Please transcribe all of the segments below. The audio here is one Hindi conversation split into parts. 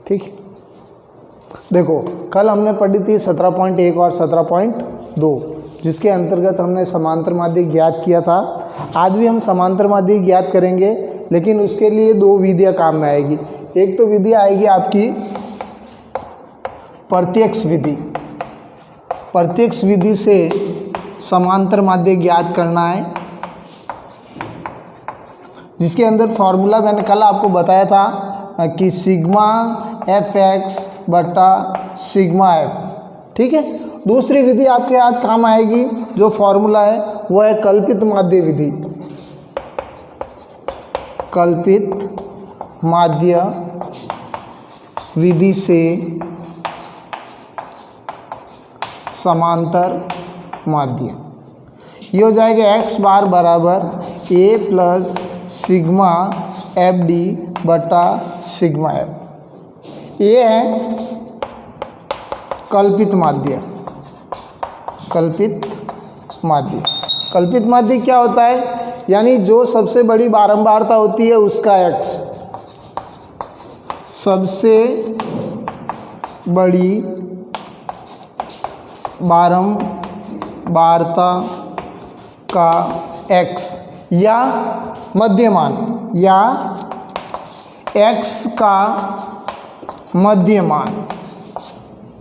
ठीक। देखो कल हमने पढ़ी थी 17.1 और 17.2, जिसके अंतर्गत हमने समांतर माध्य ज्ञात किया था। आज भी हम समांतर माध्य ज्ञात करेंगे, लेकिन उसके लिए दो विधियाँ काम में आएगी। एक तो विधि आएगी आपकी प्रत्यक्ष विधि। प्रत्यक्ष विधि से समांतर माध्य ज्ञात करना है, जिसके अंदर फॉर्मूला मैंने कल आपको बताया था कि सिग्मा एफ एक्स बटा सिग्मा एफ। ठीक है। दूसरी विधि आपके आज काम आएगी, जो फॉर्मूला है वो है कल्पित माध्य विधि। कल्पित माध्य विधि से समांतर माध्य, ये हो जाएगा x बार बराबर a plus sigma F D बटा सिग्मा एफ। ये है कल्पित माध्य। कल्पित माध्य, कल्पित माध्य क्या होता है? यानी जो सबसे बड़ी बारंबारता होती है उसका x, सबसे बड़ी बारंबारता का x या मध्यमान, या x का मध्यमान।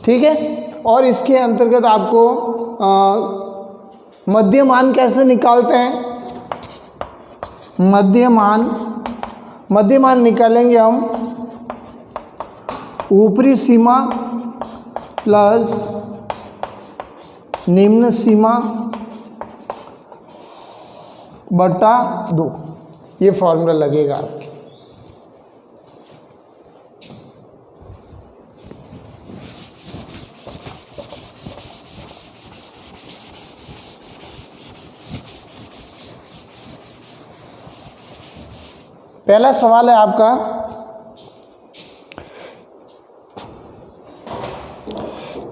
ठीक है। और इसके अंतर्गत आपको मध्यमान कैसे निकालते हैं? मध्यमान निकालेंगे हम ऊपरी सीमा प्लस निम्न सीमा बटा 2, ये फॉर्मूला लगेगा आपके। पहला सवाल है आपका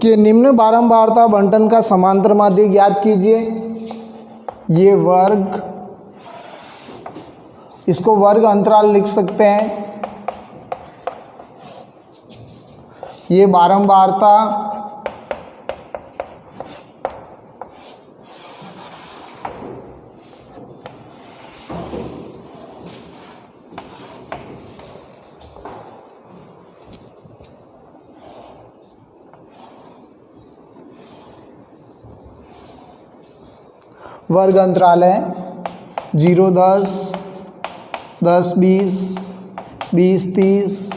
कि निम्न बारंबारता बंटन का समांतर माध्य ज्ञात कीजिए। ये वर्ग, इसको वर्ग अंतराल लिख सकते हैं। ये बारंबारता वर्ग अंतराल है 0, 10, 10, 20, 20, 30,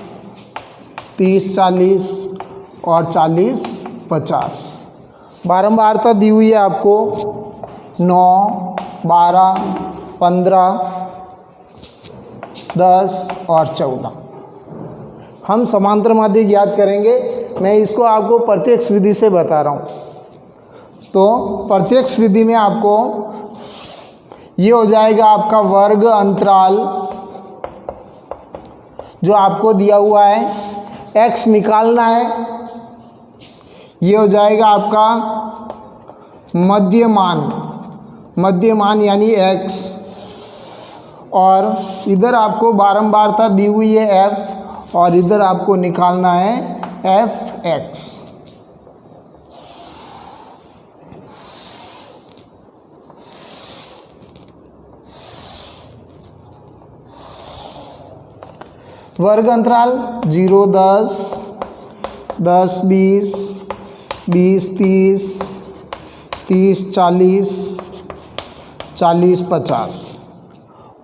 30, 40 और 40, 50। बारंबारता दी हुई है आपको 9, 12, 15, 10 और 14। हम समांतर माध्य ज्ञात करेंगे। मैं इसको आपको प्रत्यक्ष विधि से बता रहा हूँ। तो प्रत्यक्ष विधि में आपको ये हो जाएगा आपका वर्ग अंतराल जो आपको दिया हुआ है, x निकालना है। ये हो जाएगा आपका मध्यमान यानी x, और इधर आपको बारंबारता दी हुई है f, और इधर आपको निकालना है fx। वर्ग अंतराल 0, 10, 10, 20, 20, 30, 30, 40, 40, 50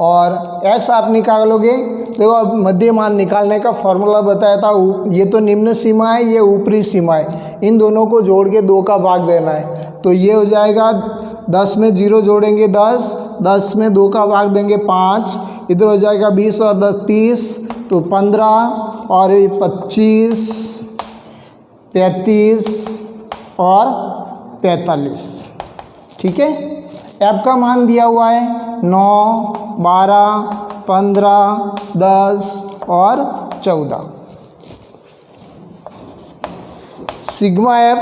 और x आप निकालोगे। देखो अब मध्यमान निकालने का फॉर्मूला बताया था। ये तो निम्न सीमा है, ये ऊपरी सीमा है। इन दोनों को जोड़ के 2 का भाग देना है। तो ये हो जाएगा 10 में 0 जोड़ेंगे 10, 10 में 2 का भाग देंगे 5, इधर हो जाएगा 20 और 10 30, तो 15 और 25, 35 और 45। ठीक है। ऐप का मान दिया हुआ है 9, 12, 15, 10 और 14। सिग्मा एफ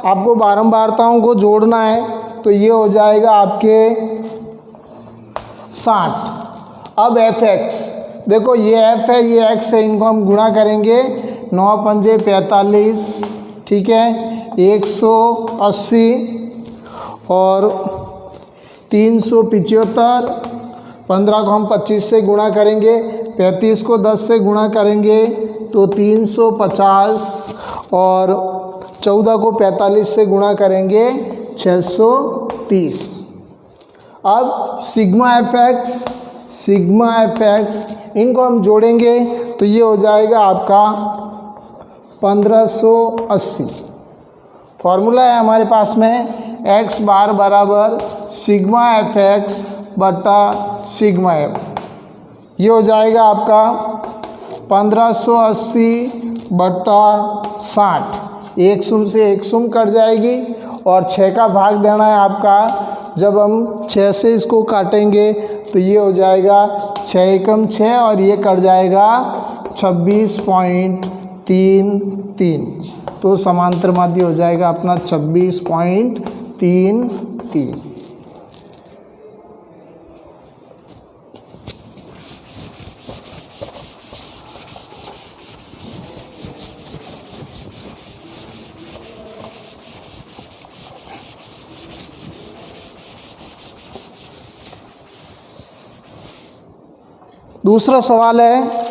आपको बारंबारताओं को जोड़ना है, तो ये हो जाएगा आपके 60। अब एफ एक्स, देखो ये f है, ये x है, इनको हम गुणा करेंगे। 9 पंजे 45, ठीक है, 180 और 375। 15 को हम 25 से गुणा करेंगे, 35 को 10 से गुणा करेंगे तो 350 और 14 को 45 से गुणा करेंगे 630। अब सिग्मा एफ एक्स इनको हम जोड़ेंगे तो ये हो जाएगा आपका 1580। फॉर्मूला है हमारे पास में x बार बराबर सिग्मा एफ एक्स बटा सिग्मा एफ। ये हो जाएगा आपका 1580 बटा 60। एक शून्य से एक शून्य कट जाएगी और 6 का भाग देना है आपका। जब हम 6 से इसको काटेंगे तो ये हो जाएगा 6 एकम 6 और ये कट जाएगा 26.33। तो समांतर माध्य हो जाएगा अपना 26.33। दूसरा सवाल है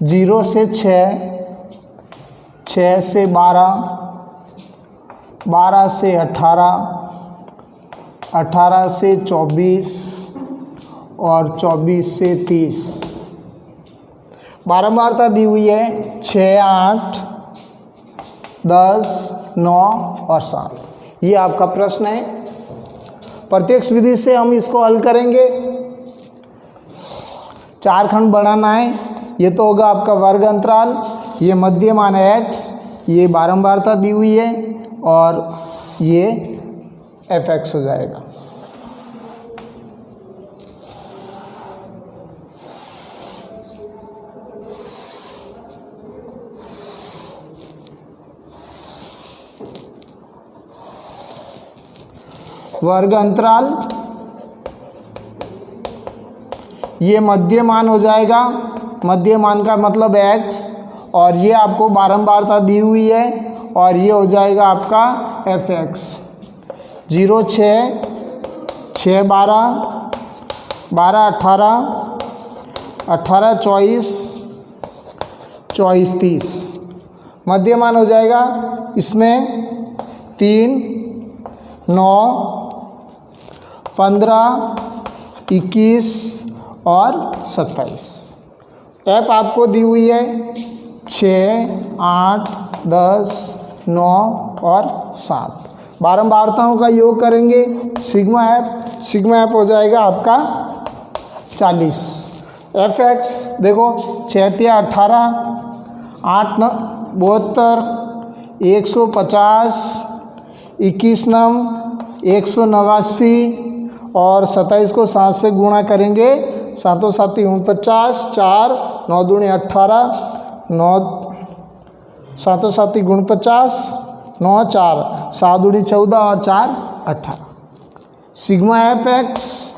जीरो से 6, 6 से 12, 12 से 18, 18 से 24 और 24 से 30। बारंबारता दी हुई है 6, 8, 10, 9 और 7। ये आपका प्रश्न है। प्रत्यक्ष विधि से हम इसको हल करेंगे। 4 खंड बनाना है। ये तो होगा आपका वर्ग अंतराल, ये मध्य मान है x, ये बारंबारता दी हुई है और ये एफ एक्स हो जाएगा। वर्ग अंतराल, ये मध्य मान हो जाएगा। मध्य मान का मतलब x और ये आपको बारंबारता दी हुई है और ये हो जाएगा आपका एफ एक्स। 0, 6, 6, 12, 12, 18, 18, 24, 24, 30। मध्य मान हो जाएगा इसमें 3, 9, 15, 21 और 27। ऐप आपको दी हुई है 6, 8, 10, 9 और 7। बारंबारताओं का योग करेंगे। सिग्मा ऐप हो जाएगा आपका 40। एफ एक्स देखो 6 × 18, 8 × 72, 150, 21 नम 189 और 27 को 7 से गुणा करेंगे। 7 × 7 = 49, 4, 9 दूनी 18, 9 7 × 7 = 49, 9, 4, 7 दूनी 14 और 4, 18। सिग्मा एफ एक्स,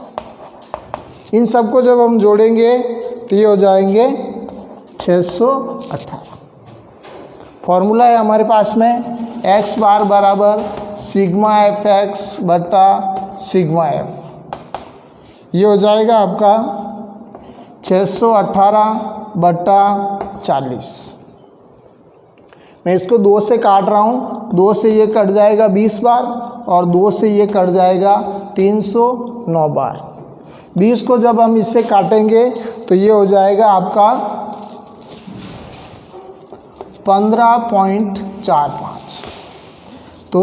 इन सबको जब हम जोड़ेंगे तो ये हो जाएंगे 618। फॉर्मूला है हमारे पास में x बार बराबर सिग्मा एफ एक्स बटा सिग्मा एफ। ये हो जाएगा आपका 618 बटा 40। मैं इसको 2 से काट रहा हूँ। 2 से ये कट जाएगा 20 बार और 2 से ये कट जाएगा 309 बार। 20 को जब हम इससे काटेंगे तो ये हो जाएगा आपका 15.45। तो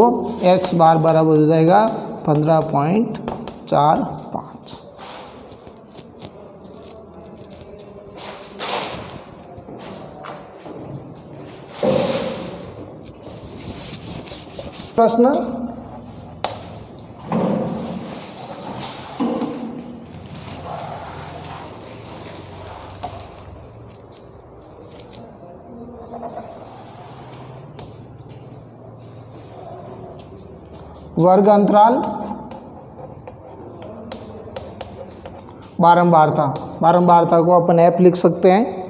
x बार बराबर हो जाएगा 15.45। प्रश्न वर्ग अंतराल बारंबारता को अपन f लिख सकते हैं।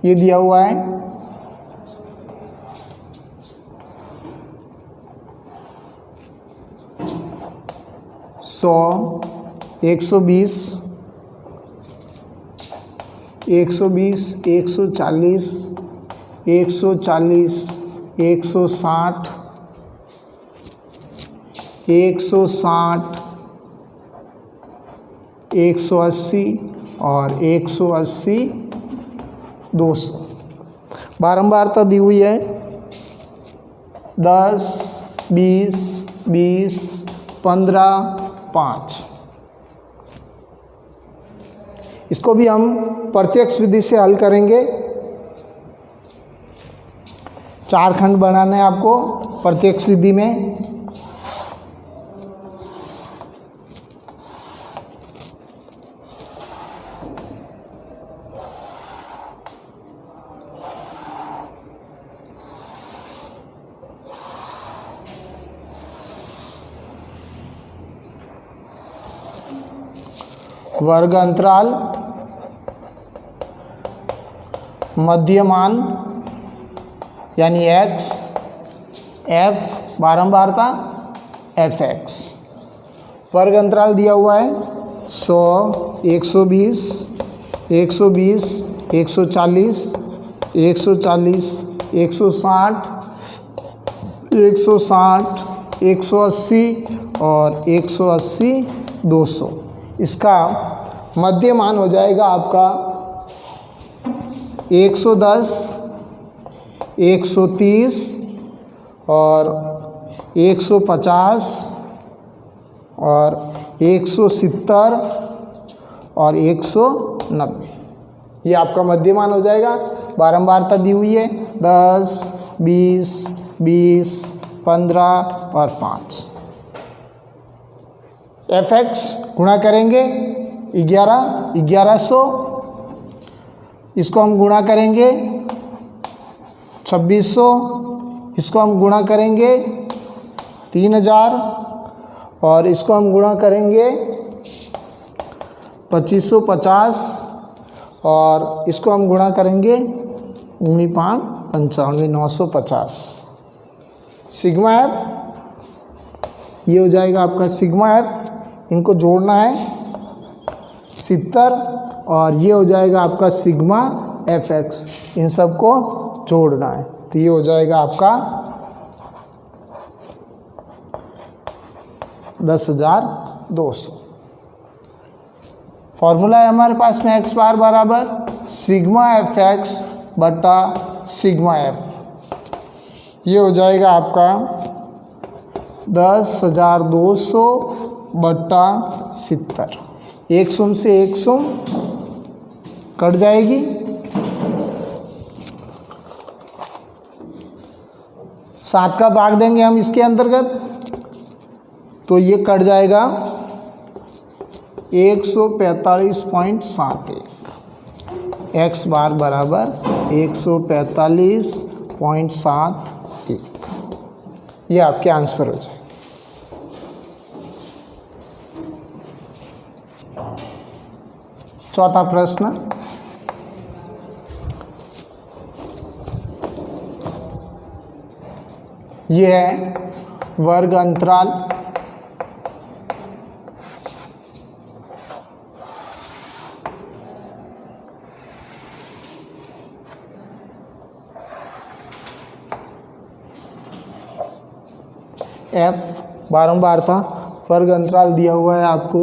ये दिया हुआ है 100, 120, 120, 140, 140, 160, 160, 180 और 180, 200। बारंबारता दी हुई है 10, 20, 20, 15, 5। इसको भी हम प्रत्यक्ष विधि से हल करेंगे। 4 खंड बनाने हैं आपको प्रत्यक्ष विधि में। वर्ग अंतराल मध्यमान यानी x, f बारंबारता fx। वर्ग अंतराल दिया हुआ है 100, 120, 120, 140, 140, 160, 160, 180 और 180, 200। इसका मध्यमान हो जाएगा आपका 110, 130 और 150 और 170 और 190। ये आपका मध्यमान हो जाएगा। बारंबारता दी हुई है 10, 20, 20, 15 और 5। fx गुणा करेंगे 1100, इसको हम गुणा करेंगे 2600, इसको हम गुणा करेंगे 3000 और इसको हम गुणा करेंगे 2550 और इसको हम गुणा करेंगे 950। सिग्मा एफ ये हो जाएगा आपका सिग्मा एफ। इनको जोड़ना है 70 और ये हो जाएगा आपका सिग्मा एफ एक्स। इन सबको जोड़ना है तो ये हो जाएगा आपका 10,200। फॉर्मूला है हमारे पास में x बार बराबर सिग्मा एफ एक्स बटा सिग्मा एफ। ये हो जाएगा आपका 10,200 बटा 70। एक शून्य से एक शून्य कट जाएगी। 7 का भाग देंगे हम इसके अंतर्गत तो ये कट जाएगा 145.71। x बार बराबर 145.71। ये आपके आंसर हो जाए। चौथा प्रश्न, ये है वर्ग अंतराल f बारंबारता। वर्ग अंतराल दिया हुआ है आपको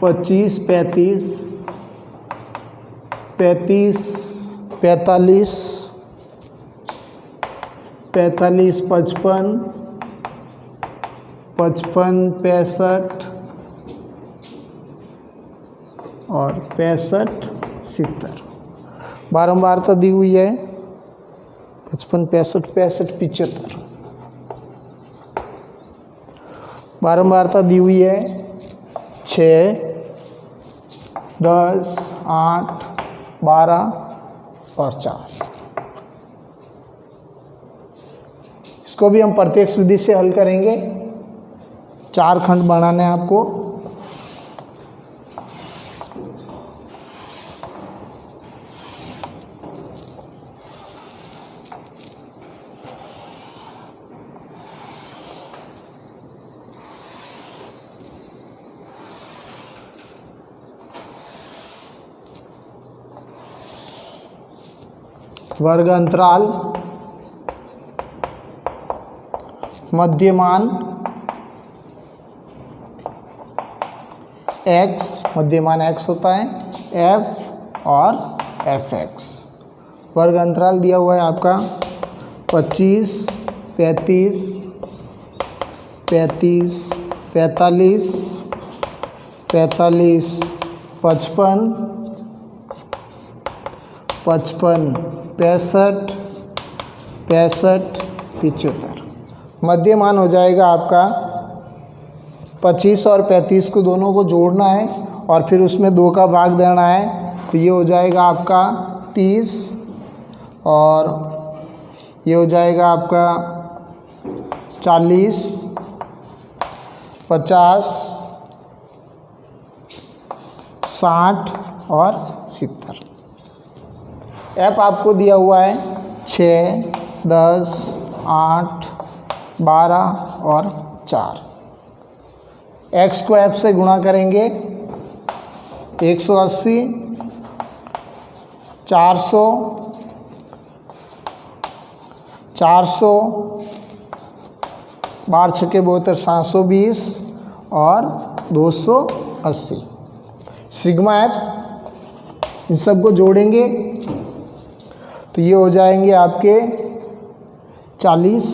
25, 35, 35, 45, 45, 55, 55, 65 और 65, 70। बारंबारता दी हुई है 55, 65, 65, 75। बारंबारता दी हुई है 6, 10, 8, 12 और 4। इसको भी हम प्रत्यक्ष विधि से हल करेंगे। 4 खंड बनाने हैं आपको। वर्ग अंतराल, मध्यमान x, मध्यमान x होता है, f और fx। वर्ग अंतराल दिया हुआ है आपका 25, 35, 35, 45, 45, 55, 55, 65, 65, 75। मध्यमान हो जाएगा आपका 25 और 35 को दोनों को जोड़ना है और फिर उसमें 2 का भाग देना है, तो ये हो जाएगा आपका 30 और ये हो जाएगा आपका 40, 50, 60 और 70। ऐप आपको दिया हुआ है 6, 10, 8, 12 और 4। x को f से गुणा करेंगे 180, 400, 400, 12 छक्के 72, 720 और 280। सिग्मा f इन सबको जोड़ेंगे तो ये हो जाएंगे आपके 40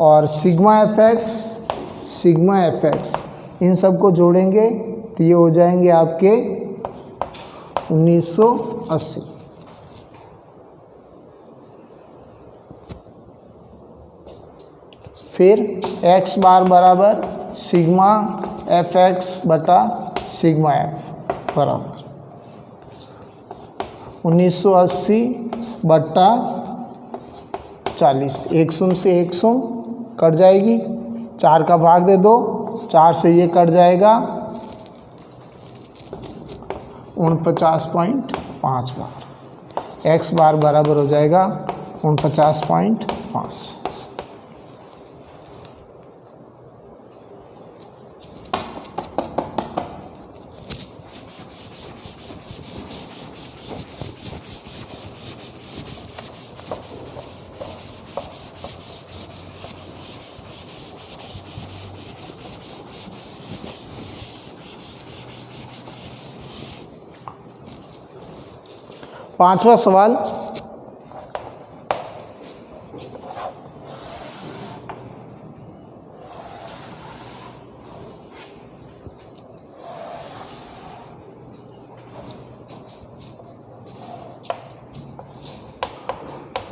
और सिग्मा एफ एक्स इन सबको जोड़ेंगे तो ये हो जाएंगे आपके 1980। फिर x बार बराबर सिग्मा एफ एक्स बटा सिग्मा एफ बराबर 1980 बट्टा 40। 1 शून्य से 1 शून्य कट जाएगी, 4 का भाग दे दो, 4 से ये कट जाएगा 49.5 बार। x बार बराबर हो जाएगा 49.5। पांचवा सवाल,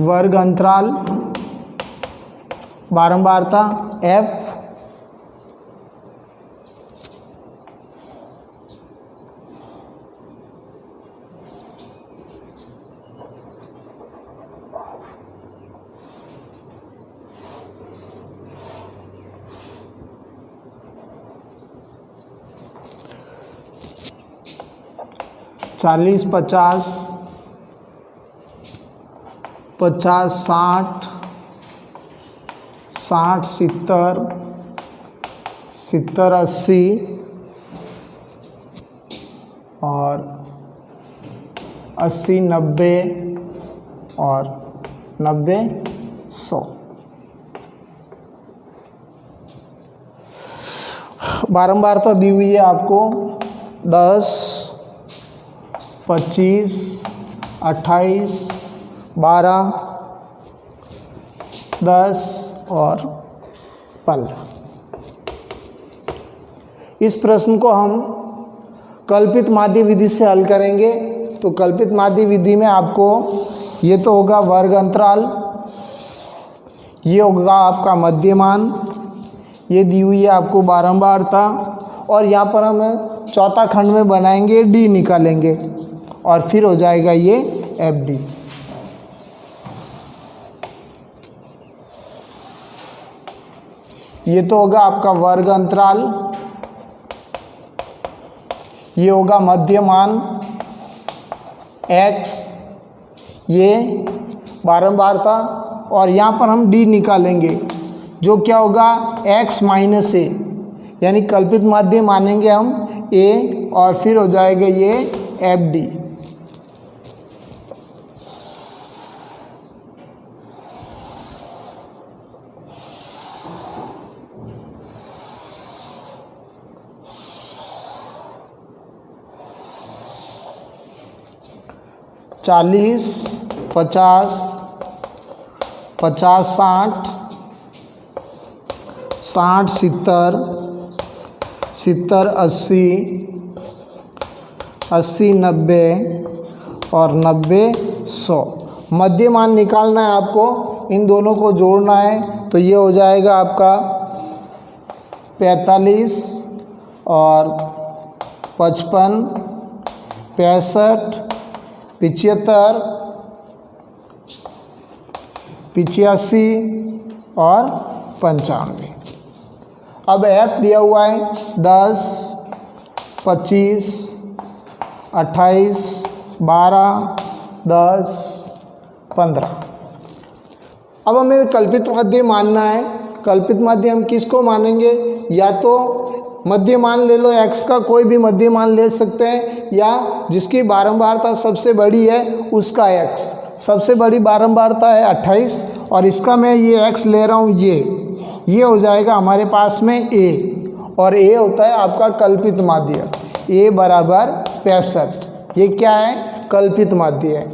वर्ग अंतराल बारंबारता f, चालीस, 50, 50, 60, 60, 70, 70, 80 और 80, 90 और 90, 100। बारंबारता दी हुई है आपको 10, 25, 28, 12, 10 और 15। इस प्रश्न को हम कल्पित माध्य विधि से हल करेंगे। तो कल्पित माध्य विधि में आपको ये तो होगा वर्ग अंतराल, ये होगा आपका मध्यमान, ये दी हुई है आपको बारंबारता, और यहाँ पर हम चौथा खंड में बनाएंगे डी निकालेंगे और फिर हो जाएगा ये एफ डी। ये तो होगा आपका वर्ग अंतराल, ये होगा मध्यमान x, ये बारंबारता, और यहाँ पर हम d निकालेंगे जो क्या होगा x माइनस ए, यानी कल्पित माध्य मानेंगे हम a, और फिर हो जाएगा ये एफ डी। चालीस, 50, 50, 60, 60, 70, 70, 80, 80, 90 और 90, 100। मध्यमान निकालना है आपको, इन दोनों को जोड़ना है। तो ये हो जाएगा आपका 45 और 55, 65, 75, 85 और 95। अब f दिया हुआ है 10, 25, 28, 12, 10, 15। अब हमें कल्पित माध्य मानना है। कल्पित माध्य हम किसको मानेंगे? या तो मध्य मान ले लो, x का कोई भी मध्य मान ले सकते हैं, या जिसकी बारंबारता सबसे बड़ी है उसका x। सबसे बड़ी बारंबारता है 28 और इसका मैं ये x ले रहा हूँ, ये हो जाएगा हमारे पास में a, और a होता है आपका कल्पित माध्य। a बराबर 65, ये क्या है? कल्पित माध्य है।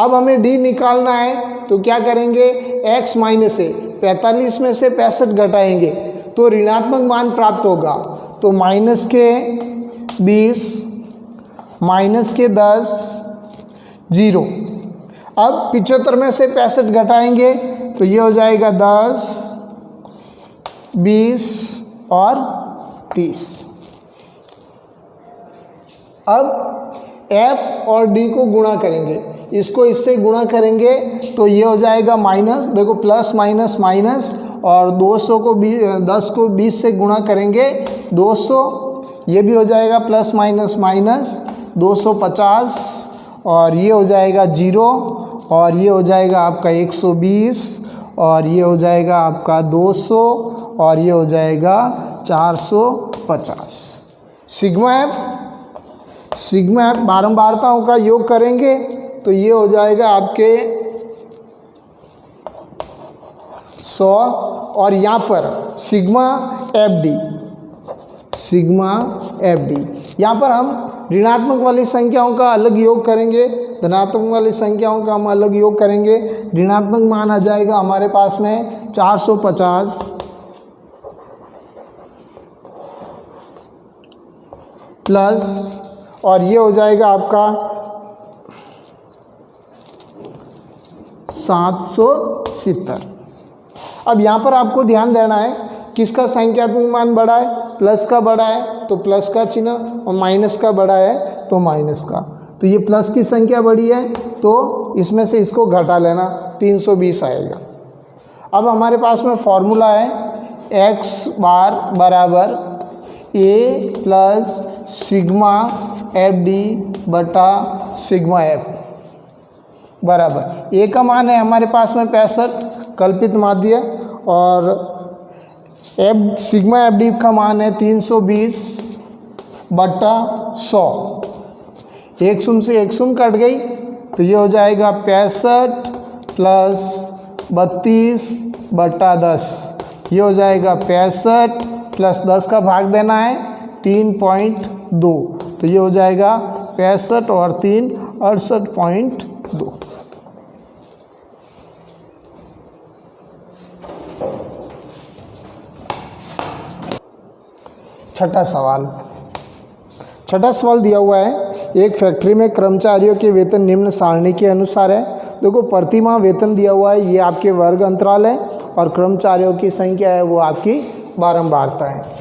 अब हमें d निकालना है, तो क्या करेंगे? x माइनस ए, 45 में से 65 घटाएंगे तो ऋणात्मक मान प्राप्त होगा। तो माइनस के 20, माइनस के 10, 0। अब 75 में से 65 घटाएंगे तो ये हो जाएगा 10, 20 और 30। अब f और d को गुणा करेंगे, इसको इससे गुणा करेंगे तो ये हो जाएगा माइनस, देखो प्लस माइनस माइनस, और 200 को 10 को 20 से गुणा करेंगे 200, ये भी हो जाएगा प्लस माइनस माइनस 250, और ये हो जाएगा 0, और ये हो जाएगा आपका 120, और ये हो जाएगा आपका 200, और ये हो जाएगा 450। सिग्मा एफ बारंबारताओं का योग करेंगे तो ये हो जाएगा आपके 100, और यहाँ पर सिग्मा एफ डी, यहाँ पर हम ऋणात्मक वाली संख्याओं का अलग योग करेंगे, धनात्मक वाली संख्याओं का हम अलग योग करेंगे। ऋणात्मक मान आ जाएगा हमारे पास में 450 प्लस, और ये हो जाएगा आपका 770। अब यहाँ पर आपको ध्यान देना है किसका संख्यात्मक मान बड़ा है? प्लस का बड़ा है तो प्लस का चिन्ह, और माइनस का बड़ा है तो माइनस का। तो ये प्लस की संख्या बड़ी है तो इसमें से इसको घटा लेना, 320 आएगा। अब हमारे पास में फॉर्मूला है x बार बराबर a plus sigma F D बटा सिग्मा एफ बराबर, a का मान है हमारे पास में 65 कल्पित माध्य, और सिग्मा एफ डी का मान है 320 बटा 100। एक शून्य से एक शून्य कट गई तो ये हो जाएगा 65 प्लस 32 बटा 10, ये हो जाएगा 65 प्लस 10 का भाग देना है 3.2, तो ये हो जाएगा 65 और 3 68.2। छठा सवाल दिया हुआ है, एक फैक्ट्री में कर्मचारियों के वेतन निम्न सारणी के अनुसार है। देखो प्रति माह वेतन दिया हुआ है, ये आपके वर्ग अंतराल है, और कर्मचारियों की संख्या है वो आपकी बारंबारता है।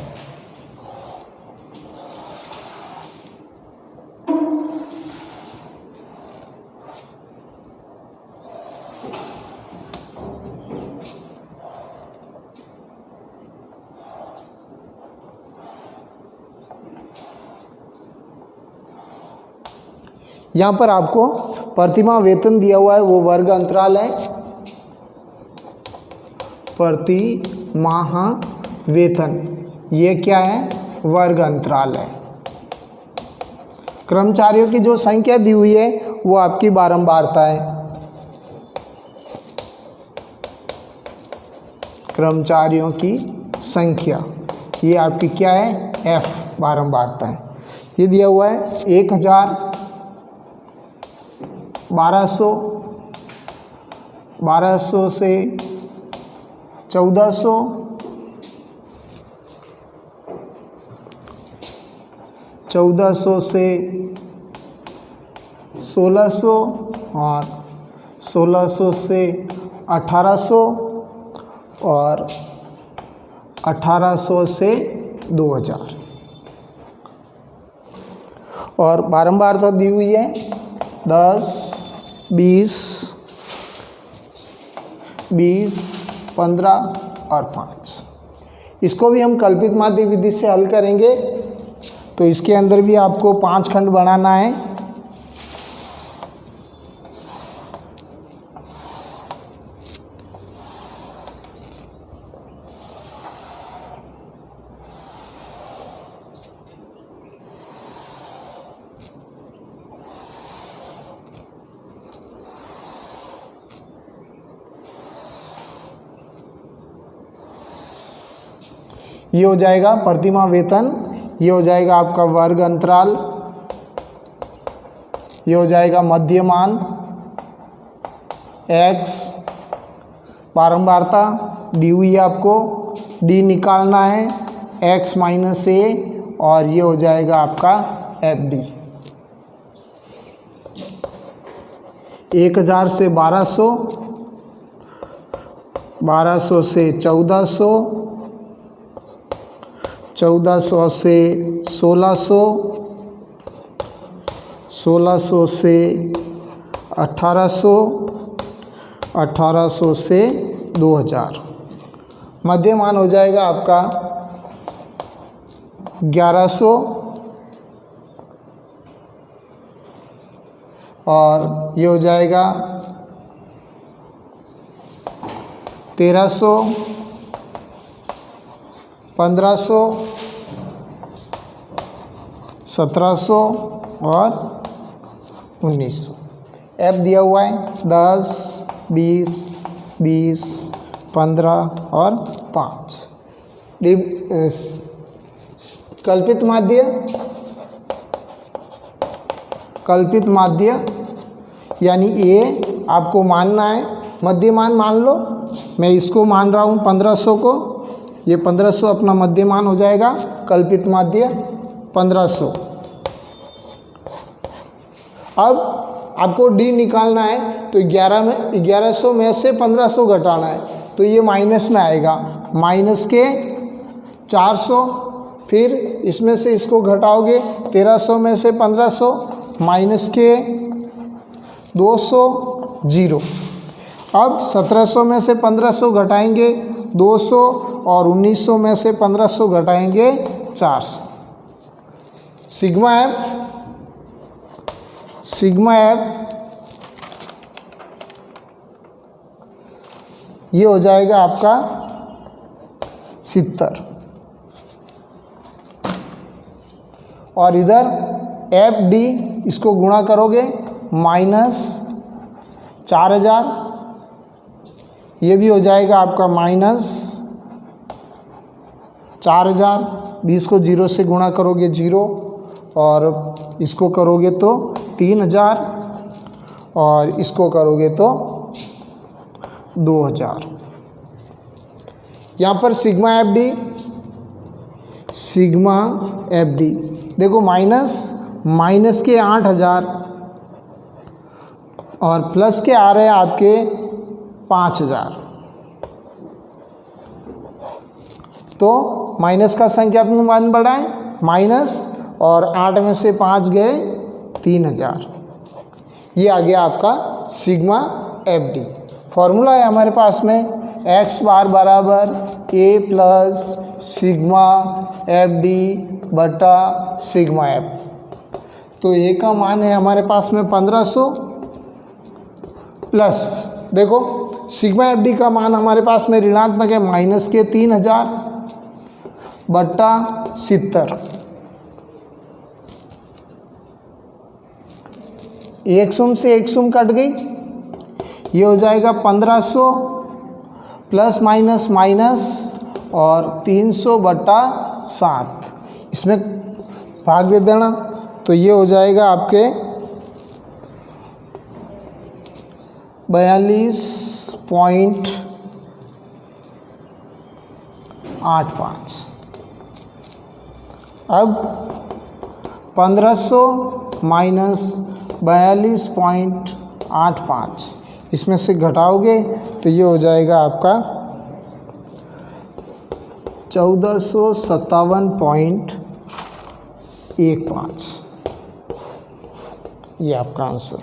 यहाँ पर आपको प्रतिमाह वेतन दिया हुआ है, वो वर्ग अंतराल है। प्रति माह वेतन ये क्या है, वर्ग अंतराल है। कर्मचारियों की जो संख्या दी हुई है वो आपकी बारंबारता है। कर्मचारियों की संख्या ये आपकी क्या है, F बारंबारता है। ये दिया हुआ है 1000, 1200, 1200 से 1400, 1400 से 1600 और 1600 से 1800 और 1800 से 2000, और बारंबारता दी हुई है 10, 20, 15 और 5। इसको भी हम कल्पित माध्य विधि से हल करेंगे, तो इसके अंदर भी आपको 5 खंड बनाना है। ये हो जाएगा प्रतिमाह वेतन, ये हो जाएगा आपका वर्ग अंतराल, ये हो जाएगा मध्यमान x, बारंबारता दी हुई है आपको, d निकालना है x माइनस a, और ये हो जाएगा आपका FD। 1000 से 1200, 1200 से 1400, 1400 से 1600, 1600 से 1800, 1800 से 2000। मध्यमान हो जाएगा आपका 1100, और ये हो जाएगा 1300, 1500, 1700 और 1900। F दिया हुआ है 10, 20, 20, 15 और 5। कल्पित माध्य यानी A आपको मानना है, मध्यमान मान लो, मैं इसको मान रहा हूँ 1500 को, ये 1500 अपना मध्यमान हो जाएगा, कल्पित माध्य 1500। अब आपको D निकालना है, तो 1100 में से 1500 घटाना है, तो ये माइनस में आएगा, माइनस के 400, फिर इसमें से इसको घटाओगे 1300 में से 1500, माइनस के 200, 0। अब 1700 में से 1500 घटाएंगे 200, और 1900 में से 1500 घटाएंगे 400। सिग्मा एफ ये हो जाएगा आपका 70, और इधर FD इसको गुणा करोगे माइनस 4000, ये भी हो जाएगा आपका माइनस 4000, 20 को 0 से गुणा करोगे 0, और इसको करोगे तो 3000, और इसको करोगे तो 2000। यहाँ पर सिग्मा एफ डी देखो, माइनस के 8000 और प्लस के आ रहे हैं आपके 5000। तो माइनस का संख्यात्मक मान बढ़ाएं, माइनस, और 8 में से 5 गए 3000। ये आ गया आपका सिग्मा एफ डी। फॉर्मूला है हमारे पास में x बार बराबर a plus sigma F D बटा सिग्मा एफ। तो a का मान है हमारे पास में 1500 प्लस, देखो सिग्मा एफ डी का मान हमारे पास में ऋणात्मक है, माइनस के 3000 बटा 70। एक शून्य से एक शून्य कट गई, ये हो जाएगा 1500 प्लस माइनस माइनस और 300 बटा 7। इसमें भाग दे देना, तो ये हो जाएगा आपके 42.85। अब 1500 माइनस 42.85 इसमें से घटाओगे तो ये हो जाएगा आपका 1457.15। ये आपका आंसर।